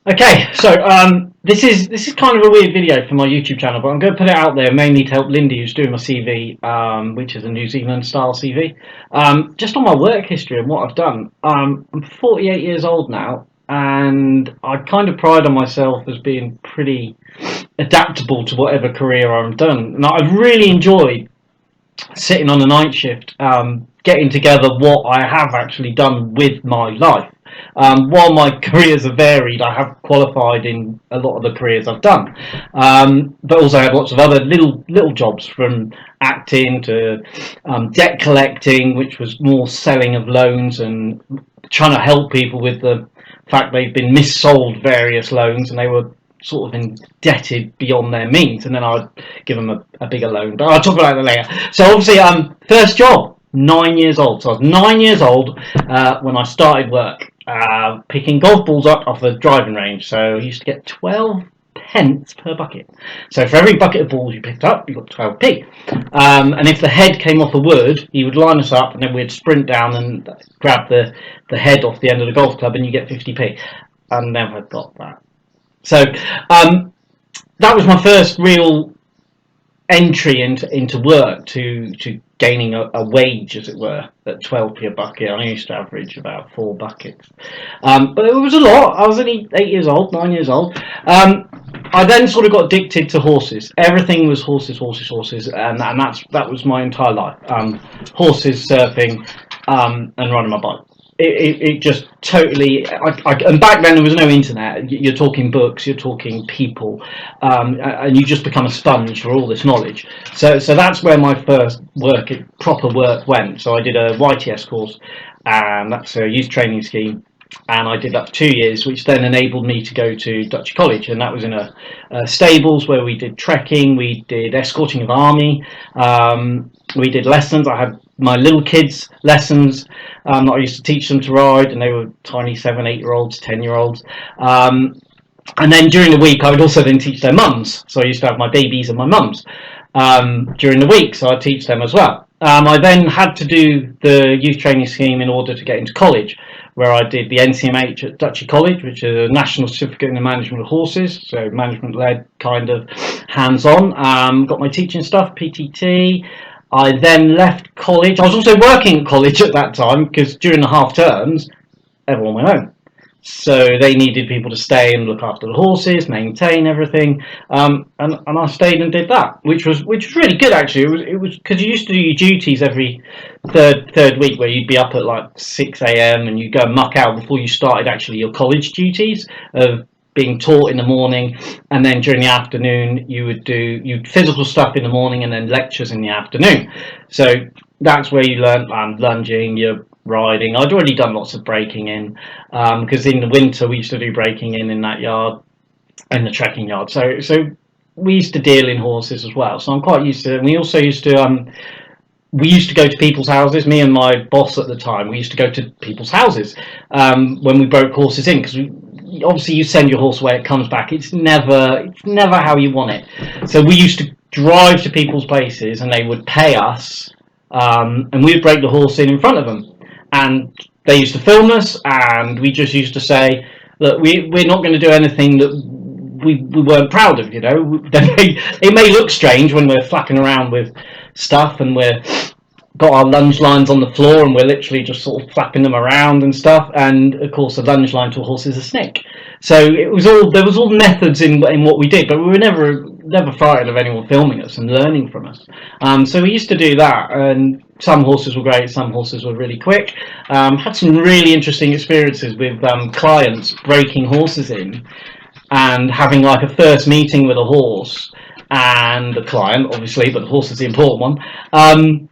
Okay, so this is kind of a weird video for my YouTube channel, but I'm going to put it out there mainly to help Lindy, who's doing my CV, which is a New Zealand style CV, just on my work history and what I've done. I'm 48 years old now, and I kind of pride on myself as being pretty adaptable to whatever career I've done. And I've really enjoyed sitting on a night shift, getting together what I have actually done with my life. While my careers are varied, I have qualified in a lot of the careers I've done, but also I have lots of other little jobs, from acting to debt collecting, which was more selling of loans and trying to help people with the fact they've been missold various loans and they were sort of indebted beyond their means, and then I'd give them a bigger loan. But I'll talk about that later. So obviously, first job, 9 years old. So I was 9 years old when I started work, picking golf balls up off the driving range. So I used to get 12 pence per bucket. So for every bucket of balls you picked up, you got 12p. And if the head came off a wood, he would line us up, and then we'd sprint down and grab the head off the end of the golf club, and you get 50p. I never got that. So that was my first real entry into work, to gaining a wage, as it were, at 12p a bucket. I used to average about 4 buckets, but it was a lot. I was only 8 years old, 9 years old. I then sort of got addicted to horses. Everything was horses, horses, horses, and that was my entire life. Horses, surfing, and riding my bike. It just totally, and back then there was no internet. You're talking books, you're talking people, and you just become a sponge for all this knowledge. So that's where my first proper work went. So I did a YTS course, and that's a youth training scheme, and I did that for 2 years, which then enabled me to go to Dutchy College, and that was in a stables where we did trekking, we did escorting of army, we did lessons. I had my little kids lessons that I used to teach them to ride, and they were tiny 7, 8-year-olds, 10-year-olds. And then during the week, I would also then teach their mums. So I used to have my babies and my mums during the week, so I'd teach them as well. I then had to do the youth training scheme in order to get into college, where I did the NCMH at Dutchy College, which is a National Certificate in the Management of Horses, so management-led, kind of hands-on. Got my teaching stuff, PTT. I then left college. I was also working at college at that time, because during the half terms, everyone went home. So they needed people to stay and look after the horses, maintain everything, and I stayed and did that, which was really good, actually. It was because you used to do your duties every third week, where you'd be up at like 6 a.m. and you'd go and muck out before you started actually your college duties of being taught in the morning, and then during the afternoon you would do physical stuff in the morning and then lectures in the afternoon. So that's where you learn lunging, your riding. I'd already done lots of breaking in, because in the winter we used to do breaking in that yard, in the trekking yard. So we used to deal in horses as well. So I'm quite used to it. And we also used to go to people's houses. Me and my boss at the time, we used to go to people's houses when we broke horses in, because obviously you send your horse away, it comes back. It's never how you want it. So we used to drive to people's places, and they would pay us, and we would break the horse in front of them. And they used to film us, and we just used to say, look, we're not going to do anything that we weren't proud of, It may look strange when we're flapping around with stuff, and we're got our lunge lines on the floor, and we're literally just sort of flapping them around and stuff. And of course, a lunge line to a horse is a snake. So there was all methods in what we did, but we were never frightened of anyone filming us and learning from us. So we used to do that, and some horses were great, some horses were really quick. Had some really interesting experiences with clients breaking horses in, and having like a first meeting with a horse and the client, obviously, but the horse is the important one.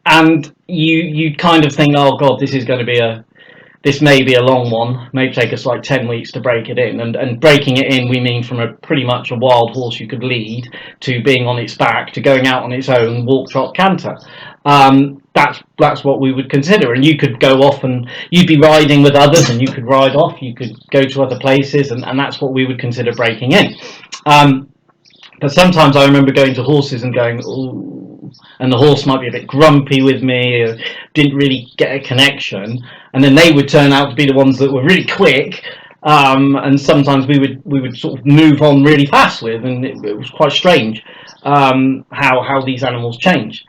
And you kind of think, oh god, this may be a long one, may take us like 10 weeks to break it in. And breaking it in, we mean from a pretty much a wild horse you could lead, to being on its back, to going out on its own, walk, trot, canter. That's what we would consider. And you could go off, and you'd be riding with others, and you could ride off, you could go to other places, and that's what we would consider breaking in. But sometimes I remember going to horses and going, ooh, and the horse might be a bit grumpy with me, or didn't really get a connection, and then they would turn out to be the ones that were really quick, and sometimes we would sort of move on really fast with, and it was quite strange how these animals change.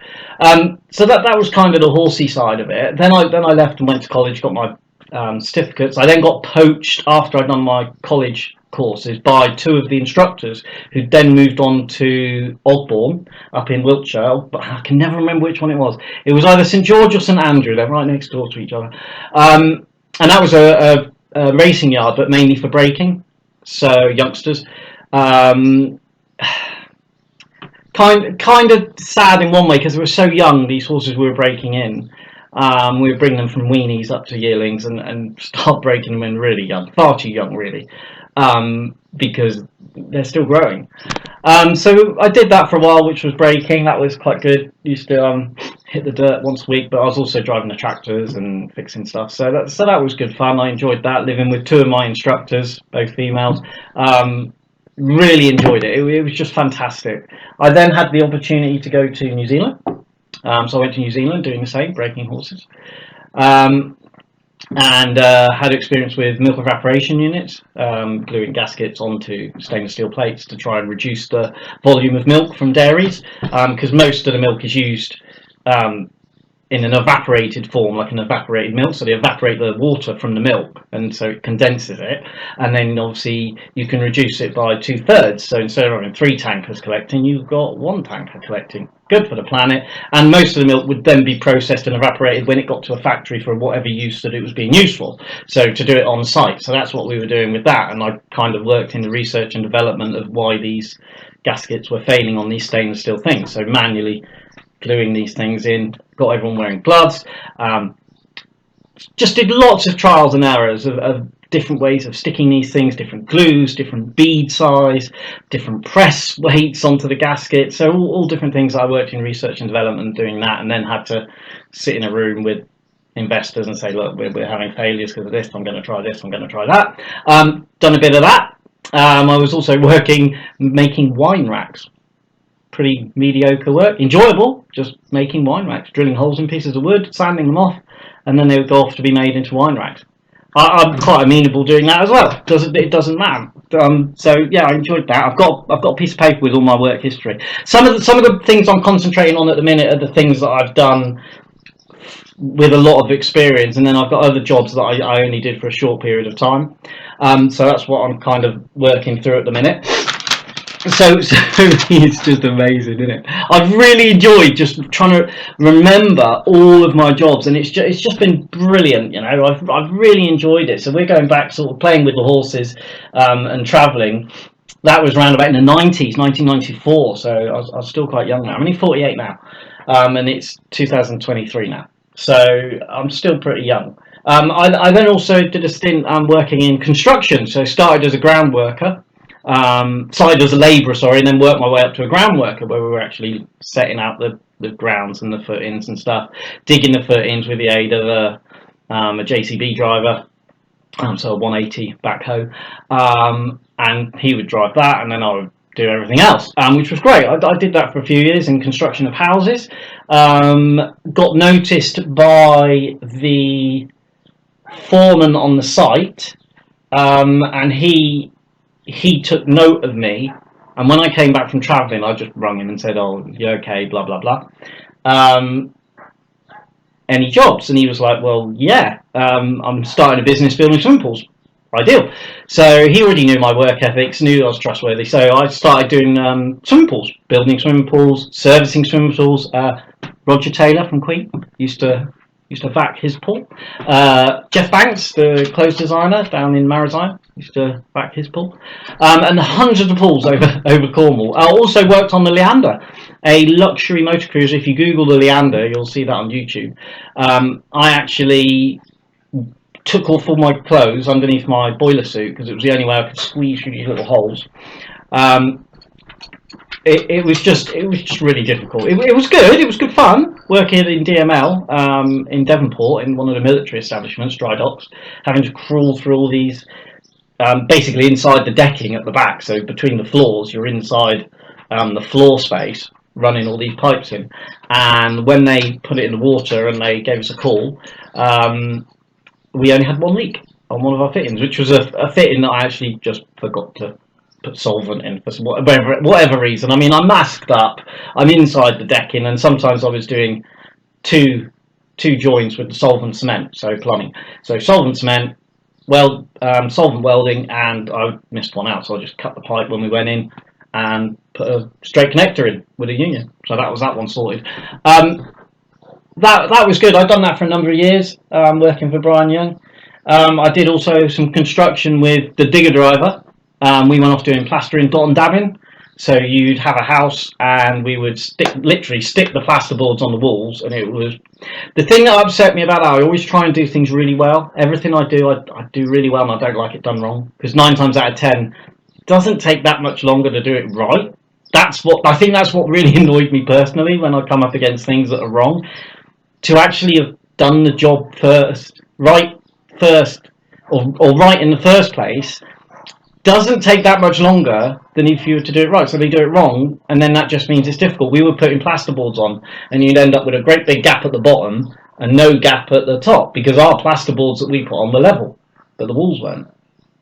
So that was kind of the horsey side of it. Then I left and went to college, got my certificates. I then got poached after I'd done my college courses by two of the instructors who then moved on to Ogbourne up in Wiltshire, but I can never remember which one it was. It was either St George or St Andrew. They're right next door to each other, and that was a racing yard, but mainly for breaking, so youngsters. Um, kind of sad in one way because they were so young. These horses we were breaking in. We would bring them from weanies up to yearlings and start breaking them in really young, far too young, really, because they're still growing. So I did that for a while, which was breaking. That was quite good. Used to hit the dirt once a week, but I was also driving the tractors and fixing stuff. So that was good fun. I enjoyed that, living with two of my instructors, both females. Really enjoyed it. It was just fantastic. I then had the opportunity to go to New Zealand. So I went to New Zealand doing the same, breaking horses, and had experience with milk evaporation units, gluing gaskets onto stainless steel plates to try and reduce the volume of milk from dairies, because most of the milk is used in an evaporated form, like an evaporated milk. So they evaporate the water from the milk, and so it condenses it, and then obviously you can reduce it by 2/3. So instead of having 3 tankers collecting, you've got 1 tanker collecting. Good for the planet, and most of the milk would then be processed and evaporated when it got to a factory for whatever use that it was being used for. So to do it on site, so that's what we were doing with that, and I kind of worked in the research and development of why these gaskets were failing on these stainless steel things. So manually gluing these things in, got everyone wearing gloves, just did lots of trials and errors of different ways of sticking these things, different glues, different bead size, different press weights onto the gasket, so all different things. I worked in research and development doing that, and then had to sit in a room with investors and say, look, we're having failures because of this, I'm going to try this, I'm going to try that. Done a bit of that. I was also making wine racks. Pretty mediocre work, enjoyable, just making wine racks, drilling holes in pieces of wood, sanding them off, and then they would go off to be made into wine racks. I'm quite amenable doing that as well. It doesn't matter. So yeah, I enjoyed that. I've got a piece of paper with all my work history. Some of the things I'm concentrating on at the minute are the things that I've done with a lot of experience, and then I've got other jobs that I only did for a short period of time. So that's what I'm kind of working through at the minute. So it's just amazing, isn't it? I've really enjoyed just trying to remember all of my jobs, and it's just been brilliant. You know, I've really enjoyed it. So we're going back, sort of playing with the horses, and travelling. That was around about in the 90s, 1994. So I was still quite young now. I'm only 48 now, and it's 2023 now. So I'm still pretty young. I then also did a stint working in construction. So I started as a ground worker. Started as a labourer, and then worked my way up to a ground worker, where we were actually setting out the grounds and the footings and stuff, digging the footings with the aid of a JCB driver, so a 180 backhoe, and he would drive that, and then I would do everything else, which was great. I did that for a few years in construction of houses. Got noticed by the foreman on the site, and he took note of me, and when I came back from travelling, I just rung him and said, "Oh, you okay? Blah blah blah. Any jobs?" And he was like, "Well, yeah. I'm starting a business building swimming pools. Ideal." So he already knew my work ethics, knew I was trustworthy. So I started doing swimming pools, building swimming pools, servicing swimming pools. Roger Taylor from Queen used to vac his pool. Jeff Banks, the clothes designer down in Maritime, used to vac his pool. And hundreds of pools over Cornwall. I also worked on the Leander, a luxury motor cruiser. If you Google the Leander, you'll see that on YouTube. I actually took off all my clothes underneath my boiler suit because it was the only way I could squeeze through these little holes. It was just really difficult. It was good. It was good fun working in DML in Devonport in one of the military establishments, dry docks, having to crawl through all these, basically inside the decking at the back. So between the floors, you're inside the floor space, running all these pipes in. And when they put it in the water and they gave us a call, we only had one leak. on one of our fittings, which was a fitting that I actually just forgot to put solvent in for whatever reason. I mean, I'm masked up, I'm inside the decking, and sometimes I was doing two joins with the solvent cement, so plumbing. So solvent cement, solvent welding, and I missed one out, so I just cut the pipe when we went in and put a straight connector in with a union. So that was that one sorted. That was good. I've done that for a number of years, working for Brian Young. I did also some construction with the digger driver. We went off doing plastering, dot and dabbing. So you'd have a house, and we would literally stick the plasterboards on the walls, and it was the thing that upset me about that. I always try and do things really well. Everything I do, I do really well, and I don't like it done wrong. Because 9 times out of 10, it doesn't take that much longer to do it right. That's what really annoyed me personally when I come up against things that are wrong. To actually have done the job right first, or right in the first place, doesn't take that much longer than if you were to do it right. So they do it wrong, and then that just means it's difficult. We were putting plasterboards on, and you'd end up with a great big gap at the bottom and no gap at the top, because our plasterboards that we put on were level, but the walls weren't.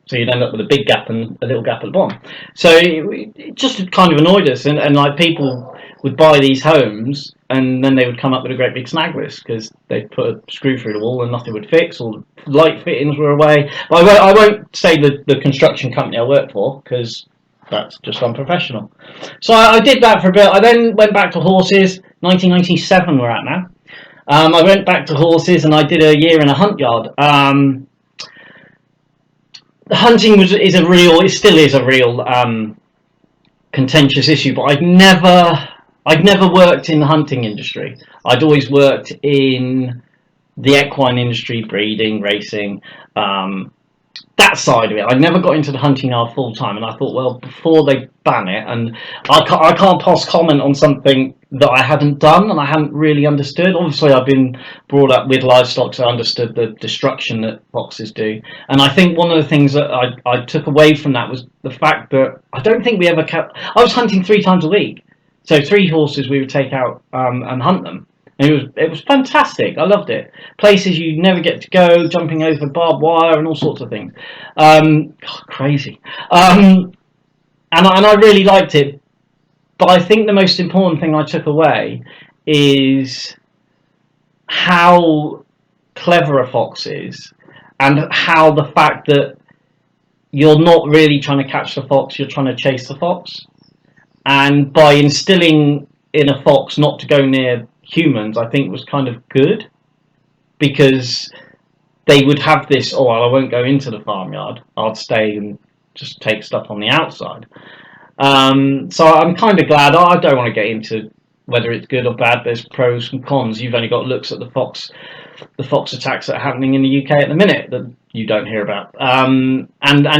So you'd end up with a big gap and a little gap at the bottom. So it just kind of annoyed us, and like people would buy these homes, and then they would come up with a great big snag list because they'd put a screw through the wall and nothing would fix, or the light fittings were away. But I won't say the construction company I worked for, because that's just unprofessional. So I did that for a bit. I then went back to horses. 1997 we're at now. I went back to horses, and I did a year in a hunt yard. Hunting it still is a real contentious issue, but I'd never worked in the hunting industry. I'd always worked in the equine industry, breeding, racing, that side of it. I never got into the hunting yard full time, and I thought, well, before they ban it, and I can't pass comment on something that I hadn't done and I hadn't really understood. Obviously, I've been brought up with livestock, so I understood the destruction that foxes do. And I think one of the things that I took away from that was the fact that I don't think we ever kept. I was hunting 3 times a week, so 3 horses we would take out and hunt them. And it was fantastic. I loved it. Places you never get to go, jumping over barbed wire and all sorts of things. Crazy. And I really liked it. But I think the most important thing I took away is how clever a fox is, and how the fact that you're not really trying to catch the fox, you're trying to chase the fox. And by instilling in a fox not to go near humans, I think was kind of good, because they would have this, oh, well, I won't go into the farmyard, I'll stay and just take stuff on the outside. So I'm kind of glad. I don't want to get into whether it's good or bad. There's pros and cons. You've only got looks at the fox attacks that are happening in the UK at the minute that you don't hear about, and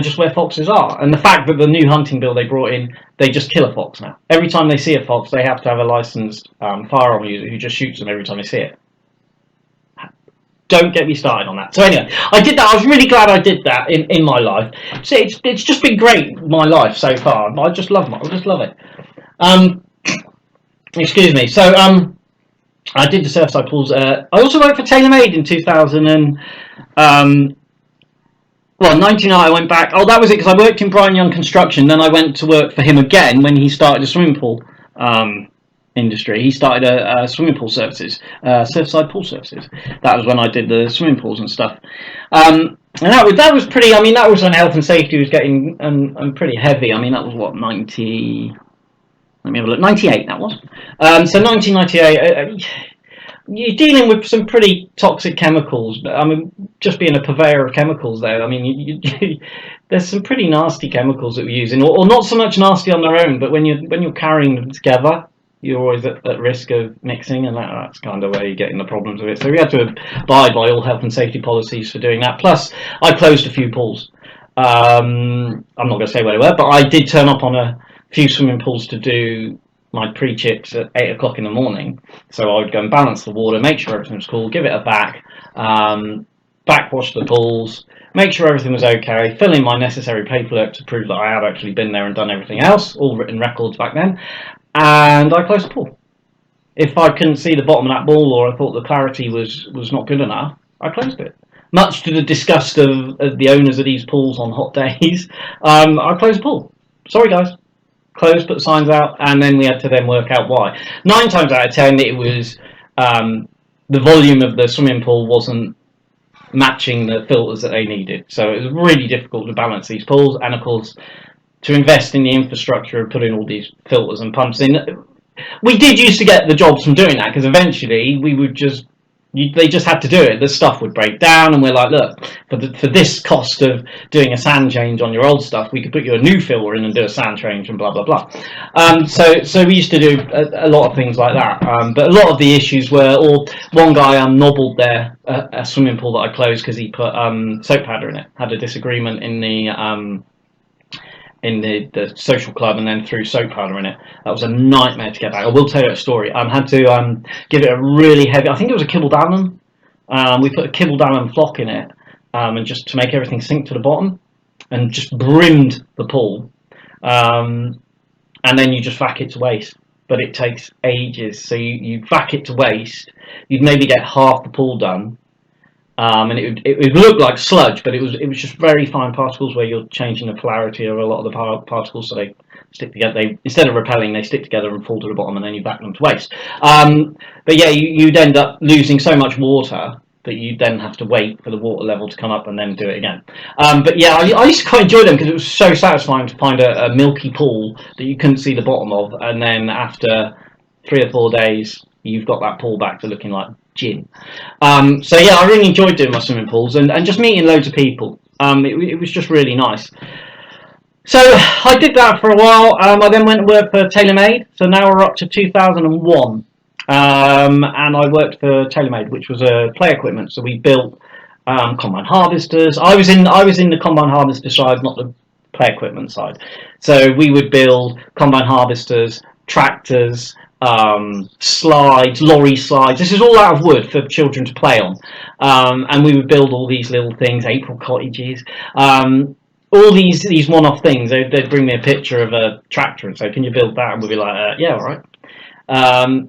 just where foxes are, and the fact that the new hunting bill they brought in, they just kill a fox now. Every time they see a fox, they have to have a licensed firearm user who just shoots them every time they see it. Don't get me started on that. So anyway, I did that. I was really glad I did that in my life. So it's just been great, my life so far. I just love it. Excuse me. So I did the Surfside Pools. I also worked for TaylorMade in 2000 and 99. I went back. Oh, that was it, because I worked in Brian Young Construction. Then I went to work for him again when he started a swimming pool industry. He started a swimming pool services, Surfside Pool Services. That was when I did the swimming pools and stuff. And that was pretty. I mean, that was when health and safety was getting pretty heavy. I mean, that was what 90. Let me have a look. 98. That was. So 1998. You're dealing with some pretty toxic chemicals. I mean, just being a purveyor of chemicals, though. I mean, there's some pretty nasty chemicals that we're using, or not so much nasty on their own, but when you're carrying them together, you're always at risk of mixing, and that's kind of where you're getting the problems with it. So we had to abide by all health and safety policies for doing that. Plus, I closed a few pools. I'm not going to say where they were, but I did turn up on a few swimming pools to do my pre-chips at 8 o'clock in the morning. So I would go and balance the water, make sure everything was cool, give it a backwash the pools, make sure everything was okay, fill in my necessary paperwork to prove that I had actually been there and done everything else, all written records back then. And I closed the pool. If I couldn't see the bottom of that ball, or I thought the clarity was not good enough, I closed it. much to the disgust of the owners of these pools on hot days, I closed the pool. Sorry, guys. Closed, put signs out, and then we had to then work out why. 9 times out of 10, it was the volume of the swimming pool wasn't matching the filters that they needed. So it was really difficult to balance these pools, and of course, to invest in the infrastructure of putting all these filters and pumps in. We did used to get the jobs from doing that, because eventually we would just they just had to do it. The stuff would break down, and we're like, look, for this cost of doing a sand change on your old stuff, we could put you a new filter in and do a sand change and blah blah blah. So we used to do a lot of things like that. But a lot of the issues were, or one guy nobbled there a swimming pool that I closed because he put soap powder in it. Had a disagreement in the social club, and then threw soap powder in it. That was a nightmare to get back. I will tell you a story. I had to give it a really heavy, I think it was a Kibble Dallen. We put a Kibble Dallen flock in it, and just to make everything sink to the bottom, and just brimmed the pool. And then you just vac it to waste. But it takes ages. So you vac it to waste, you'd maybe get half the pool done. And it would look like sludge, but it was just very fine particles where you're changing the polarity of a lot of the particles, so they stick together. They, instead of repelling, they stick together and fall to the bottom, and then you back them to waste. But yeah, you'd end up losing so much water that you then have to wait for the water level to come up and then do it again. But yeah, I used to quite enjoy them because it was so satisfying to find a milky pool that you couldn't see the bottom of, and then after 3 or 4 days, you've got that pool back to looking like gin. So yeah, I really enjoyed doing my swimming pools and just meeting loads of people. It was just really nice. So I did that for a while. I then went to work for TaylorMade. So now we're up to 2001. And I worked for TaylorMade, which was a play equipment. So we built combine harvesters. I was in the combine harvester side, not the play equipment side. So we would build combine harvesters, tractors, slides, lorry slides. This is all out of wood for children to play on. And we would build all these little things, April cottages, all these one-off things. They'd bring me a picture of a tractor and say, can you build that? And we'd be like, yeah, all right.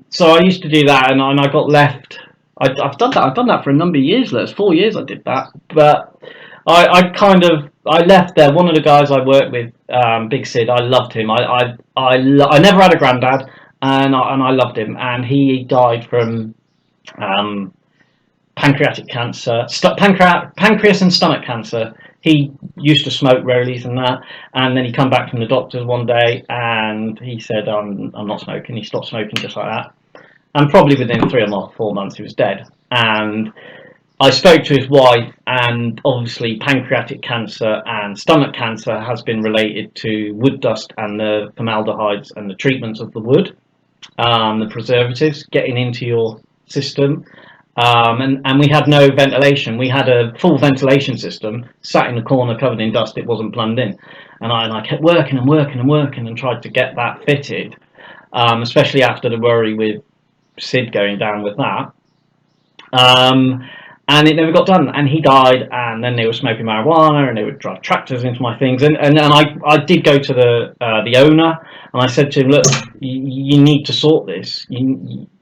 So I used to do that, and I got left. I've done that for a number of years. It's 4 years I did that, but I left there. One of the guys I worked with, Big Sid, I loved him. I never had a granddad, and I loved him. And he died from pancreatic cancer, pancreas and stomach cancer. He used to smoke Rollies and that, and then he come back from the doctors one day, and he said, I'm not smoking. He stopped smoking just like that. And probably within 3 or 4 months, he was dead. And I spoke to his wife, and obviously pancreatic cancer and stomach cancer has been related to wood dust and the formaldehydes and the treatments of the wood, the preservatives getting into your system. And we had no ventilation. We had a full ventilation system, sat in the corner covered in dust. It wasn't plumbed in. And I kept working and tried to get that fitted, especially after the worry with Sid going down with that. And it never got done, and he died, and then they were smoking marijuana, and they would drive tractors into my things, and I did go to the owner, and I said to him, look, you need to sort this.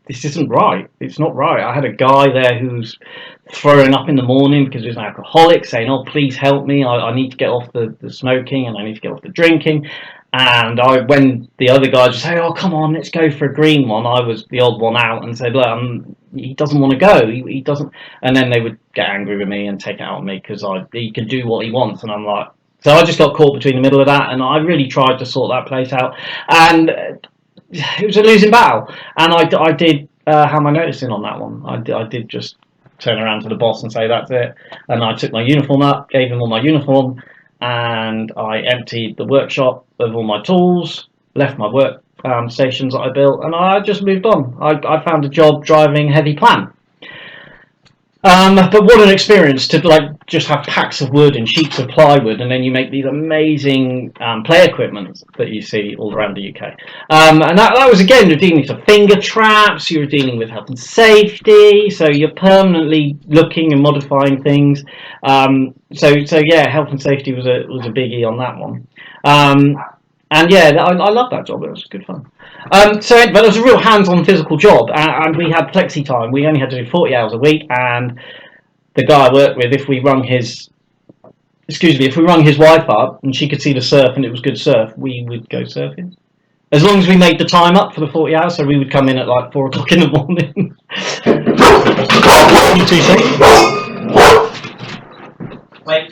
This isn't right. It's not right. I had a guy there who's throwing up in the morning because he was an alcoholic, saying, oh, please help me. I need to get off the smoking, and I need to get off the drinking. And when the other guys would say, oh, come on, let's go for a green one, I was the odd one out and said, look, he doesn't want to go. He doesn't. And then they would get angry with me and take it out on me because he can do what he wants. And I'm like, so I just got caught between the middle of that. And I really tried to sort that place out. And it was a losing battle. And I did have my notice in on that one. I did just turn around to the boss and say, that's it. And I took my uniform up, gave him all my uniform, and I emptied the workshop of all my tools, left my work stations that I built, and I just moved on. I found a job driving heavy plant. But what an experience to just have packs of wood and sheets of plywood, and then you make these amazing play equipment that you see all around the UK. And that was, again, you're dealing with finger traps, you're dealing with health and safety, so you're permanently looking and modifying things. So yeah, health and safety was a biggie on that one. And yeah, I loved that job. It was good fun. But it was a real hands-on physical job, and we had flexi time. We only had to do 40 hours a week, and the guy I worked with, if we rung his wife up and she could see the surf and it was good surf, we would go surfing. As long as we made the time up for the 40 hours, so we would come in at like 4 o'clock in the morning. You too, wait.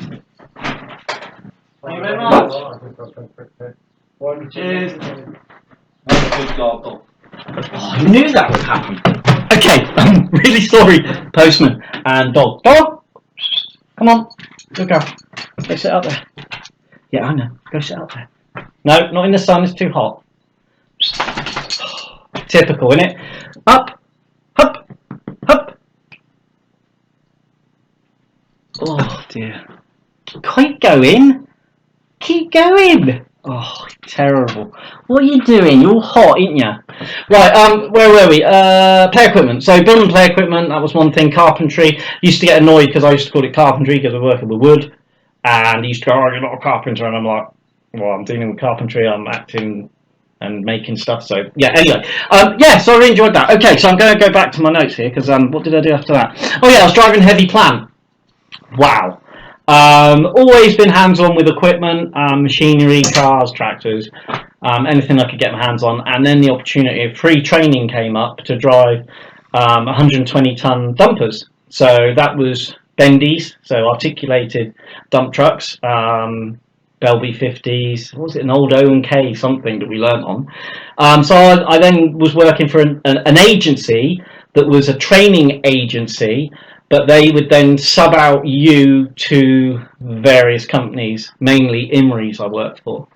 Thank you very much. Cheers. Good job. Oh, I knew that would happen. Okay, I'm really sorry, postman and dog. Dog, come on, go. Go sit out there. Yeah, I know. Go sit out there. No, not in the sun. It's too hot. Typical, isn't it? Up, up, up. Oh dear. Keep going. Keep going. Oh, terrible. What are you doing? You're all hot, ain't you? Right, where were we? Play equipment. So building play equipment, that was one thing. Carpentry. Used to get annoyed because I used to call it carpentry because we're working with wood. And he used to go, oh, you're not a carpenter. And I'm like, well, I'm dealing with carpentry. I'm acting and making stuff. So, yeah, anyway. So I really enjoyed that. Okay, so I'm going to go back to my notes here because what did I do after that? Oh, yeah, I was driving heavy plan. Wow. Always been hands-on with equipment, machinery, cars, tractors, anything I could get my hands on. And then the opportunity of free training came up to drive 120-ton dumpers. So that was bendies, so articulated dump trucks, Belby 50s. What was it, an old O&K something that we learnt on. So I then was working for an agency that was a training agency, but they would then sub out you to various companies, mainly Imries I worked for.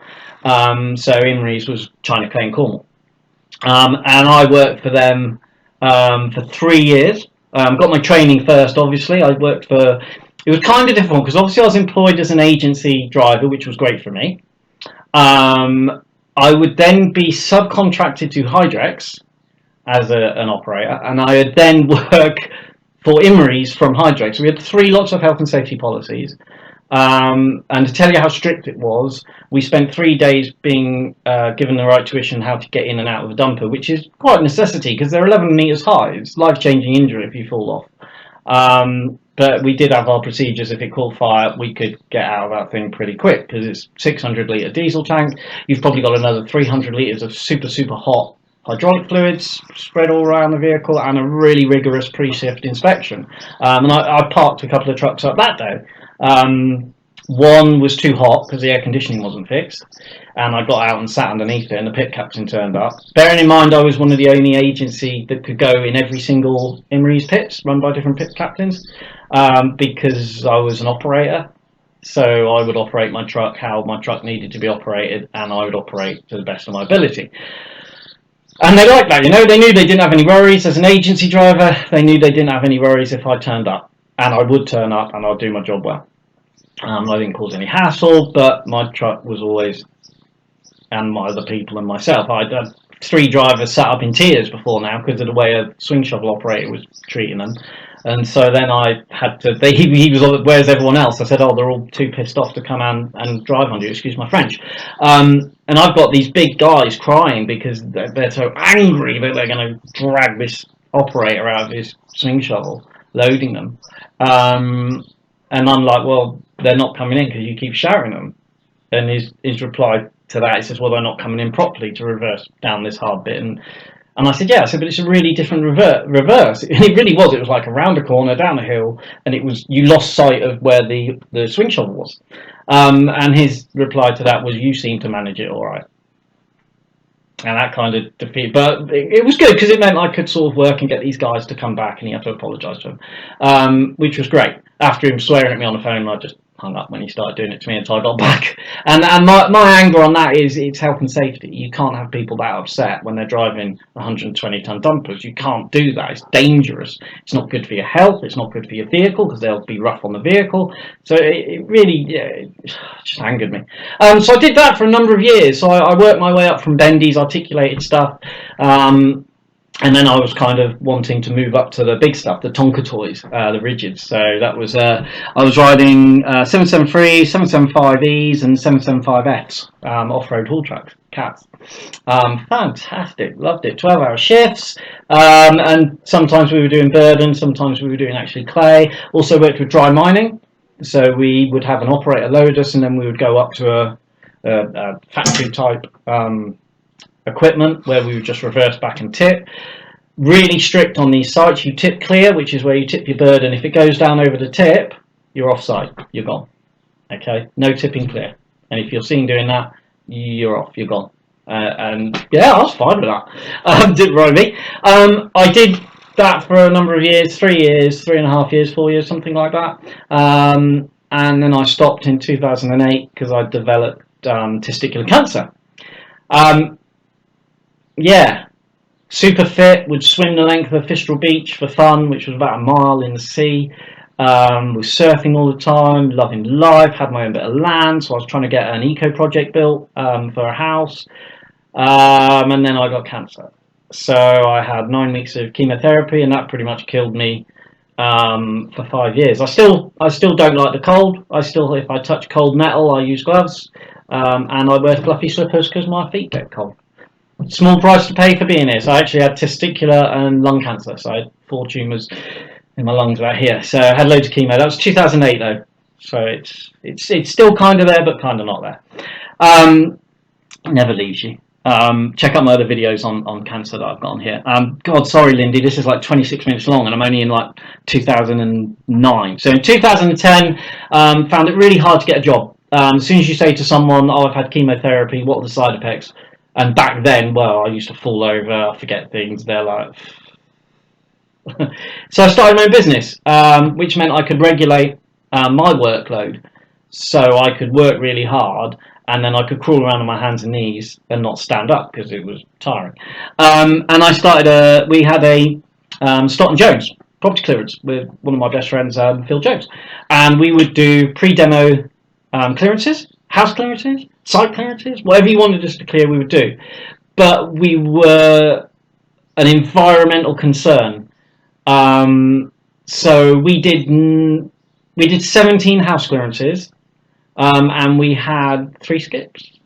So Imries was China Clay and Cornwall. And I worked for them for 3 years. Got my training first, obviously. I worked for... It was kind of difficult because obviously I was employed as an agency driver, which was great for me. I would then be subcontracted to Hydrex as an operator, and I would then work for Imries from Hydrex. We had 3 lots of health and safety policies. And to tell you how strict it was, we spent 3 days being given the right tuition how to get in and out of a dumper, which is quite a necessity because they're 11 metres high. It's life-changing injury if you fall off. But we did have our procedures. If it caught fire, we could get out of that thing pretty quick because it's 600-litre diesel tank. You've probably got another 300 litres of super, super hot hydraulic fluids spread all around the vehicle and a really rigorous pre-shift inspection. And I parked a couple of trucks up that day. One was too hot because the air conditioning wasn't fixed, and I got out and sat underneath it and the pit captain turned up. Bearing in mind I was one of the only agency that could go in every single Imries pits run by different pit captains, because I was an operator. So I would operate my truck how my truck needed to be operated, and I would operate to the best of my ability. And they liked that, you know, they knew they didn't have any worries as an agency driver. They knew they didn't have any worries if I turned up, and I would turn up and I'd do my job well. I didn't cause any hassle, but my truck was always, and my other people and myself, I'd had 3 drivers sat up in tears before now because of the way a swing shovel operator was treating them. And so then I had to, he was like, where's everyone else? I said, oh, they're all too pissed off to come and drive on you, excuse my French. And I've got these big guys crying because they're so angry that they're going to drag this operator out of his swing shovel, loading them. And I'm like, well, they're not coming in because you keep shouting them. And his reply to that, he says, well, they're not coming in properly to reverse down this hard bit. And I said, yeah. I said, but it's a really different reverse. It really was. It was like around a corner, down a hill, and it was, you lost sight of where the swing shovel was. And his reply to that was, you seem to manage it all right. And that kind of defeated, but it was good because it meant I could sort of work and get these guys to come back, and he had to apologise to them, which was great. After him swearing at me on the phone, I just hung up when he started doing it to me until I got back. And my anger on that is it's health and safety. You can't have people that upset when they're driving 120-ton dumpers. You can't do that. It's dangerous. It's not good for your health. It's not good for your vehicle because they'll be rough on the vehicle. So it really it just angered me. So I did that for a number of years. So I worked my way up from bendies, articulated stuff. And then I was kind of wanting to move up to the big stuff, the Tonka toys, the rigids. So that was I was riding 773, 775Es, and 775Fs, off-road haul trucks, cats. Fantastic, loved it. 12-hour shifts, and sometimes we were doing burden, sometimes we were doing actually clay. Also worked with dry mining, so we would have an operator load us, and then we would go up to a factory type equipment where we would just reverse back and tip. Really strict on these sites. You tip clear, which is where you tip your burden. If it goes down over the tip, you're offside. You're gone. Okay, no tipping clear. And if you're seen doing that, you're off. You're gone. And yeah, I was fine with that. Didn't worry me. I did that for a number of years, 3 years, 3.5 years, 4 years, something like that. And then I stopped in 2008 because I developed testicular cancer. Yeah, super fit, would swim the length of Fistral Beach for fun, which was about a mile in the sea. Was surfing all the time, loving life, had my own bit of land, so I was trying to get an eco project built for a house. And then I got cancer. So I had 9 weeks of chemotherapy, and that pretty much killed me for 5 years. I still don't like the cold. If I touch cold metal, I use gloves, and I wear fluffy slippers because my feet get cold. Small price to pay for being here. So I actually had testicular and lung cancer. So I had 4 tumours in my lungs right here. So I had loads of chemo. That was 2008 though. So it's still kind of there, but kind of not there. Never leaves you. Check out my other videos on cancer that I've got on here. God, sorry, Lindy, this is like 26 minutes long, and I'm only in like 2009. So in 2010, found it really hard to get a job. As soon as you say to someone, "Oh, I've had chemotherapy. What are the side effects?" And back then, well, I used to fall over, forget things. They're like, so I started my own business, which meant I could regulate my workload, so I could work really hard, and then I could crawl around on my hands and knees and not stand up because it was tiring. And I started we had a Stockton Jones property clearance with one of my best friends, Phil Jones, and we would do pre-demo clearances, house clearances, site clearances, whatever you wanted us to clear, we would do. But we were an environmental concern, so we did 17 house clearances, and we had 3 skips.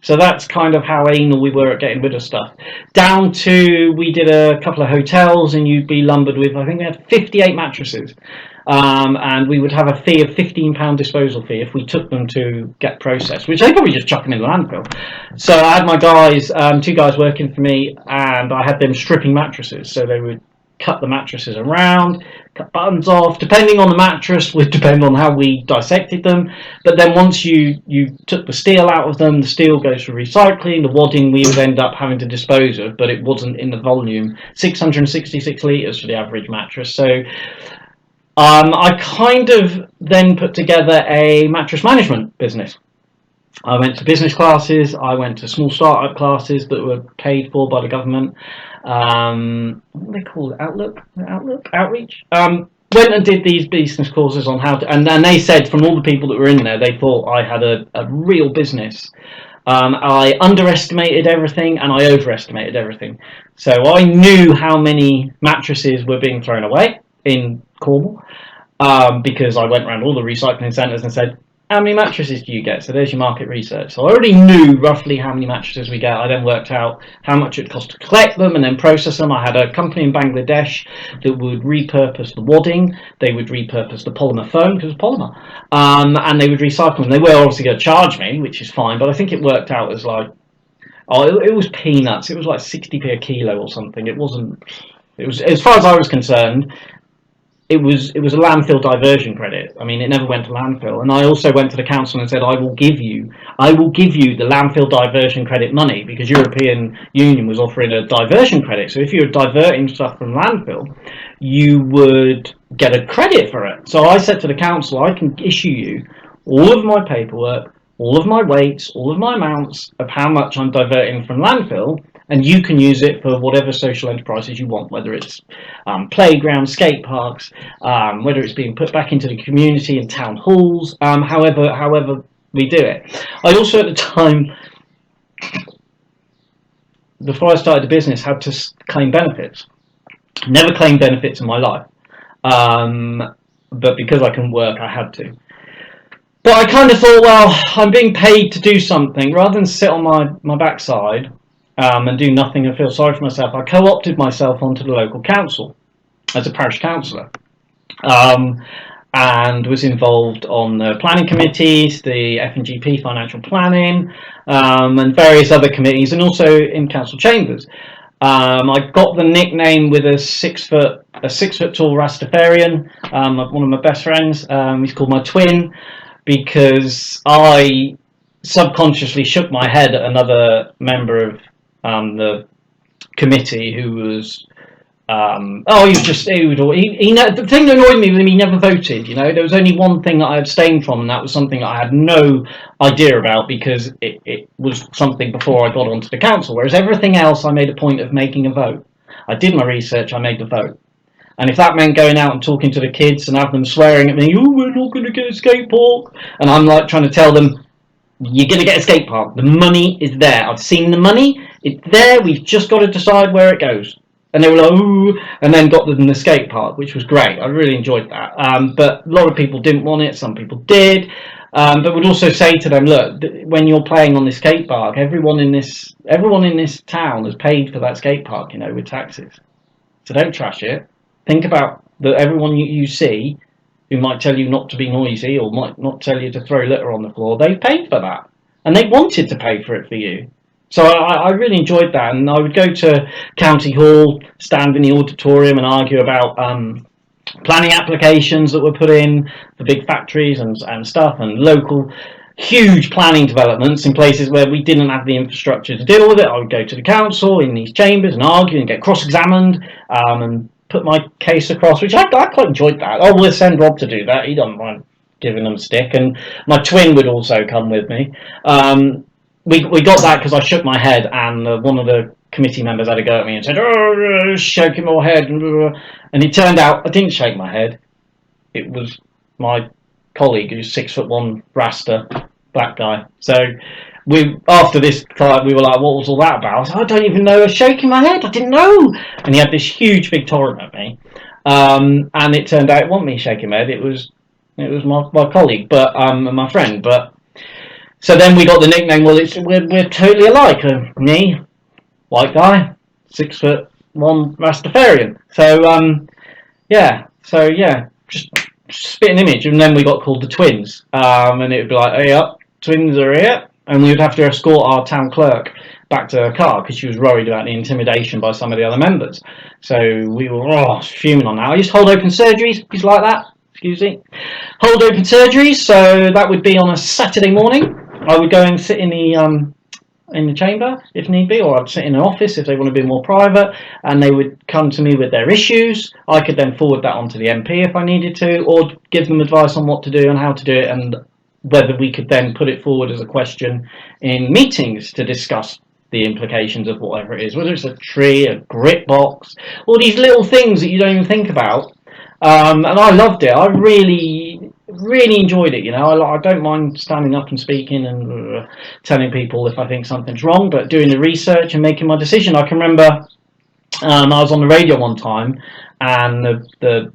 So that's kind of how anal we were at getting rid of stuff. Down to, we did a couple of hotels, and you'd be lumbered with, I think we had 58 mattresses. And we would have a fee of £15 disposal fee if we took them to get processed, which they probably just chuck them in the landfill. So I had my guys, 2 guys working for me, and I had them stripping mattresses. So they would cut the mattresses around, cut buttons off, depending on the mattress, would depend on how we dissected them. But then once you took the steel out of them, the steel goes for recycling, the wadding we would end up having to dispose of, but it wasn't in the volume, 666 litres for the average mattress. So I kind of then put together a mattress management business. I went to business classes, I went to small startup classes that were paid for by the government. What do they call it? Outreach? Went and did these business courses on how to, and they said from all the people that were in there, they thought I had a real business. I underestimated everything and I overestimated everything. So I knew how many mattresses were being thrown away in Cornwall, because I went around all the recycling centres and said, how many mattresses do you get? So there's your market research. So I already knew roughly how many mattresses we get. I then worked out how much it cost to collect them and then process them. I had a company in Bangladesh that would repurpose the wadding. They would repurpose the polymer foam because it's polymer. And they would recycle them. They were obviously going to charge me, which is fine, but I think it worked out as like, it was peanuts. It was like 60p a kilo or something. It was, as far as I was concerned, it was a landfill diversion credit. I mean, it never went to landfill. And I also went to the council and said, I will give you the landfill diversion credit money, because European Union was offering a diversion credit. So if you were diverting stuff from landfill, you would get a credit for it. So I said to the council, I can issue you all of my paperwork, all of my weights, all of my amounts of how much I'm diverting from landfill, and you can use it for whatever social enterprises you want, whether it's playgrounds, skate parks, whether it's being put back into the community in town halls, however we do it. I also at the time before I started the business, had to claim benefits. Never claimed benefits in my life, but because I couldn't work, I had to. But I kind of thought, well, I'm being paid to do something. Rather than sit on my backside and do nothing and feel sorry for myself, I co-opted myself onto the local council as a parish councillor. And was involved on the planning committees, the F&GP financial planning, and various other committees, and also in council chambers. I got the nickname with a 6 foot tall Rastafarian, one of my best friends. He's called my twin, because I subconsciously shook my head at another member of the committee who was the thing that annoyed me was he never voted. There was only one thing that I abstained from, and that was something that I had no idea about, because it was something before I got onto the council, whereas everything else I made a point of making a vote. I did my research, I made the vote. And if that meant going out and talking to the kids and have them swearing at me, oh, we're not going to get a skate park, and I'm like trying to tell them, you're going to get a skate park, the money is there, I've seen the money, it's there, we've just got to decide where it goes. And they were like, ooh, and then got them the skate park, which was great. I really enjoyed that. But a lot of people didn't want it, some people did. But would also say to them, look, when you're playing on this skate park, everyone in this town has paid for that skate park, with taxes. So don't trash it. Think about everyone you see who might tell you not to be noisy or might not tell you to throw litter on the floor. They paid for that, and they wanted to pay for it for you. So I really enjoyed that, and I would go to County Hall, stand in the auditorium and argue about planning applications that were put in for big factories and stuff, and local huge planning developments in places where we didn't have the infrastructure to deal with it. I would go to the council in these chambers and argue and get cross-examined and put my case across, which I quite enjoyed that. Oh, we'll send Rob to do that. He doesn't mind giving them stick, and my twin would also come with me. We got that because I shook my head, and one of the committee members had a go at me and said, oh, shaking my head. And it turned out I didn't shake my head. It was my colleague, who's 6'1" Rasta, black guy. So after this fight, we were like, what was all that about? I was like, I don't even know. I was shaking my head. I didn't know. And he had this huge big torrent at me. And it turned out it wasn't me shaking my head. It was my colleague, but my friend. But so then we got the nickname. Well, we're totally alike. Me, white guy, 6'1" Rastafarian. So just spit an image, and then we got called the twins. And it would be like, hey up, twins are here, and we would have to escort our town clerk back to her car because she was worried about the intimidation by some of the other members. So we were fuming on that. I used to hold open surgeries. He's like that. Excuse me. Hold open surgeries. So that would be on a Saturday morning. I would go and sit in the chamber if need be, or I'd sit in an office if they want to be more private, and they would come to me with their issues. I could then forward that on to the MP if I needed to, or give them advice on what to do and how to do it, and whether we could then put it forward as a question in meetings to discuss the implications of whatever it is, whether it's a tree, a grit box, all these little things that you don't even think about. And I loved it. I really enjoyed it. I don't mind standing up and speaking and telling people if I think something's wrong, but doing the research and making my decision. I can remember I was on the radio one time, and the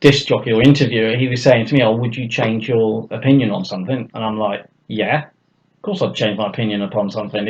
disc jockey or interviewer, he was saying to me, would you change your opinion on something? And I'm like, yeah, of course I'd change my opinion upon something.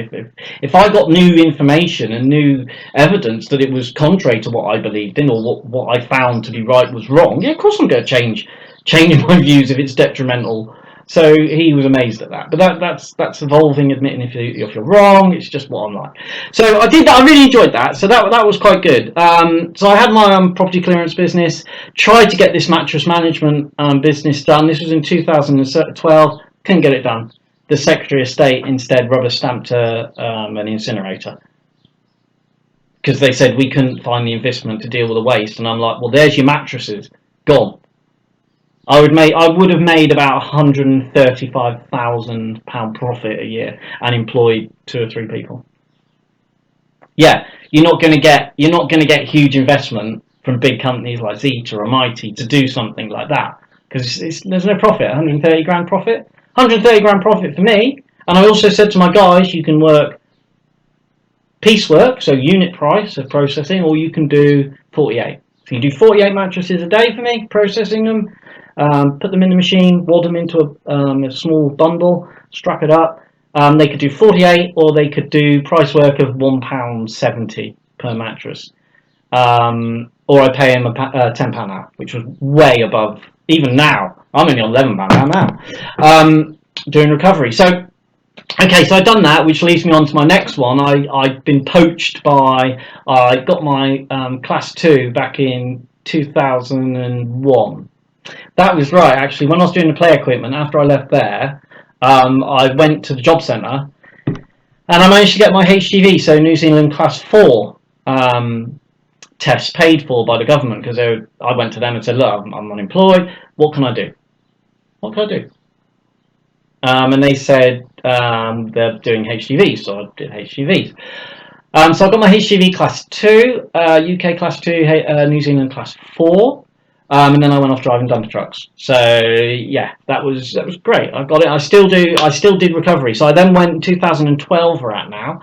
If I got new information and new evidence that it was contrary to what I believed in, or what I found to be right was wrong, yeah, of course I'm going to change my views if it's detrimental. So he was amazed at that. But that's evolving, admitting if you're wrong. It's just what I'm like. So I did that. I really enjoyed that. So that was quite good. So I had my property clearance business. Tried to get this mattress management business done. This was in 2012. Couldn't get it done. The Secretary of State instead rubber stamped an incinerator, because they said we couldn't find the investment to deal with the waste. And I'm like, well, there's your mattresses gone. I would have made about £135,000 profit a year and employed 2 or 3 people. Yeah, you're not going to get huge investment from big companies like Zeta or Mighty to do something like that, because there's no profit. 130 grand profit, 130 grand profit for me. And I also said to my guys, you can work piecework, so unit price of processing, or you can do 48. So you do 48 mattresses a day for me, processing them, put them in the machine, wad them into a small bundle, strap it up. They could do 48, or they could do price work of £1.70 per mattress. Or I pay him £10 now, which was way above. Even now, I'm only on £11 now, doing recovery. So, okay, so I've done that, which leads me on to my next one. I've been poached by. I got my class 2 back in 2001. That was right, actually. When I was doing the play equipment, after I left there, I went to the job centre, and I managed to get my HGV, so New Zealand class 4. Test paid for by the government, because I went to them and said, look, I'm unemployed, what can I do? And they said they're doing HGVs, so I did HGVs. So I got my HGV class 2, UK class 2, New Zealand class 4, and then I went off driving dumper trucks. So yeah, that was great. I got it. I still did recovery. So I then went in 2012. We're at now,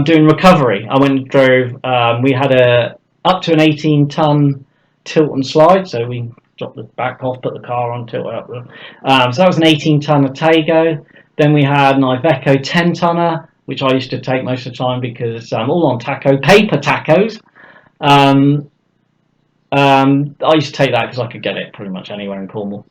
doing recovery. I went and drove. We had up to an 18-ton tilt and slide, so we dropped the back off, put the car on, tilt it up. So that was an 18-ton Otago. Then we had an Iveco 10-tonner, which I used to take most of the time because all on paper tacos. I used to take that because I could get it pretty much anywhere in Cornwall.